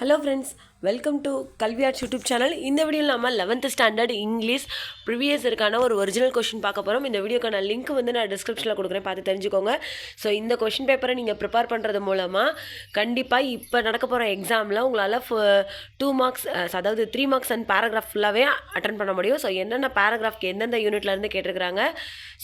Hello friends, welcome to Kalvi Arts YouTube channel. இந்த வீடியோவில் நம்ம 11th ஸ்டாண்டர்ட் இங்கிலீஷ் ப்ரீவியஸ் இருக்கான ஒரு ஒரிஜினல் கொஷின் பார்க்க போகிறோம். இந்த வீடியோக்கான லிங்க் வந்து நான் டிஸ்கிரிப்ஷனில் கொடுக்குறேன், பார்த்து தெரிஞ்சுக்கோங்க. ஸோ இந்த கொஷின் பேப்பரை நீங்கள் ப்ரிப்பேர் பண்ணுறது மூலமாக கண்டிப்பாக இப்போ நடக்க போகிற எக்ஸாமில் உங்களால் 2 மார்க்ஸ் அதாவது 3 மார்க்ஸ் அண்ட் பேராகிராஃப் ஃபுல்லாகவே அட்டன் பண்ண முடியும். ஸோ என்னென்ன பேராகிராஃப்க்கு எந்தெந்த யூனிட்லேருந்து கேட்டிருக்கிறாங்க,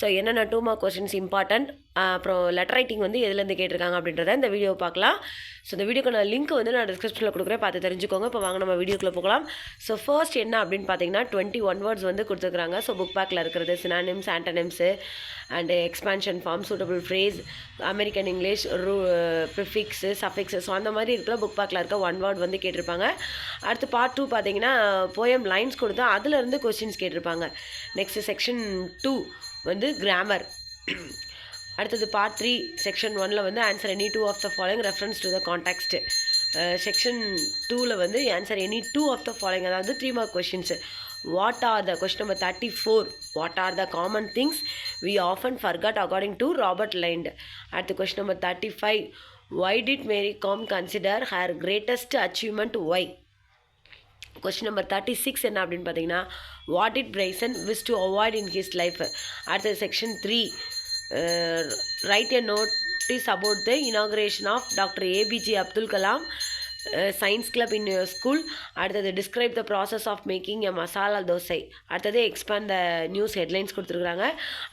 ஸோ என்னென்ன 2 மார்க் கொஷின்ஸ் இம்பார்ட்டன்ட், அப்புறம் லெட்டர் ரைட்டிங் வந்து எதுலேருந்து கேட்டிருக்காங்க அப்படின்றத இந்த வீடியோவை பார்க்கலாம். ஸோ இந்த வீடியோக்கான லிங்க் வந்து நான் டிஸ்கிரிப்ஷனில் கொடுக்குறேன், பார்த்து தெரிஞ்சுக்கோங்க. இப்போ வாங்க நம்ம வீடியோக்குள்ளே போகலாம். ஸோ ஃபர்ஸ்ட் என்ன அப்படின்னு பார்த்தீங்கன்னா 21 வேர்ட்ஸ் வந்து கொடுத்துருக்குறாங்க. ஸோ புக் பேக்கில் இருக்கிறது synonyms, antonyms and expansion form, suitable phrase, American English, prefix, suffix, so அந்த மாதிரி இருக்கிற புக் பேக்கில் இருக்க 1 வேர்ட் வந்து கேட்டிருப்பாங்க. அடுத்து பார்ட் 2 பார்த்தீங்கன்னா போயம் லைன்ஸ் கொடுத்து அதிலேருந்து கொஸ்டின்ஸ் கேட்டிருப்பாங்க. நெக்ஸ்ட் செக்ஷன் 2 வந்து கிராமர். அடுத்தது பார்ட் 3 செக்ஷன் 1ல் வந்து answer any 2 of the following reference to the context. Section 2ல் வந்து answer any 2 of the following, அதாவது 3 mark questions. What are the question number 34, what are the common things we often forgot according to Robert Lynd. அடுத்து question number 35, why did Mary Kom consider her greatest achievement why? Question number 36 என்ன அப்படின்னு பார்த்தீங்கன்னா what did Bryson wish to avoid in his life. அடுத்தது section 3, write a notice about the inauguration of Dr. ABJ Abdul Kalam science club in your school. அடுத்தது describe the process of making a masala dosai. அடுத்தது expand the news headlines கொடுத்துருக்குறாங்க.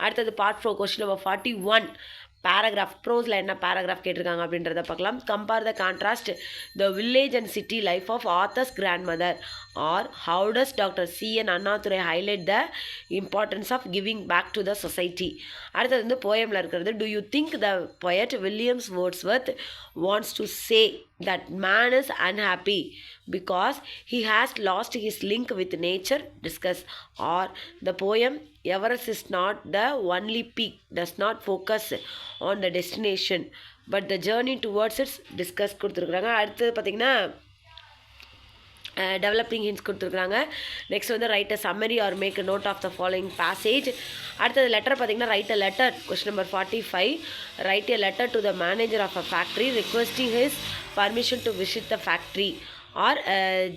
அடுத்தது part 4 question number 41, paragraph ப்ரோஸில் என்ன paragraph கேட்டிருக்காங்க அப்படின்றத பார்க்கலாம். Compare the contrast the village and city life of authors grandmother, or how does doctor CN Annadurai highlight the importance of giving back to the society. அடுத்தது வந்து போயமில் இருக்கிறது do you think the poet Williams Wordsworth wants to say that man is unhappy because he has lost his link with nature, discuss. Or the poem Everest is not the only peak, does not focus on the destination but the journey towards its, discuss கொடுத்துருக்குறாங்க. அடுத்து பார்த்திங்கன்னா developing hints கொடுத்துருக்குறாங்க. Next வந்து write a summary or make a note of the following passage. அடுத்தது letter பார்த்திங்கன்னா write a letter. Question number 45, write a letter to the manager of a factory requesting his permission to visit the factory. Or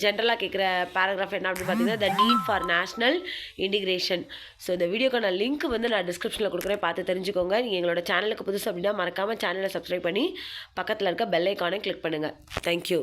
ஜென்ரலாக கேட்குற paragraph என்ன அப்படின்னு பார்த்தீங்கன்னா the need for national integration. So இந்த வீடியோக்கான link வந்து நான் டிஸ்கிரிப்ஷனில் கொடுக்குறேன், பார்த்து தெரிஞ்சுக்கோங்க. நீங்கள் எங்களோட சேனலுக்கு புதுசு அப்படின்னா மறக்காமல் சேனலை சப்ஸ்கிரைப் பண்ணி பக்கத்தில் இருக்க பெல் ஐக்கானை கிளிக் பண்ணுங்கள். தேங்க்யூ.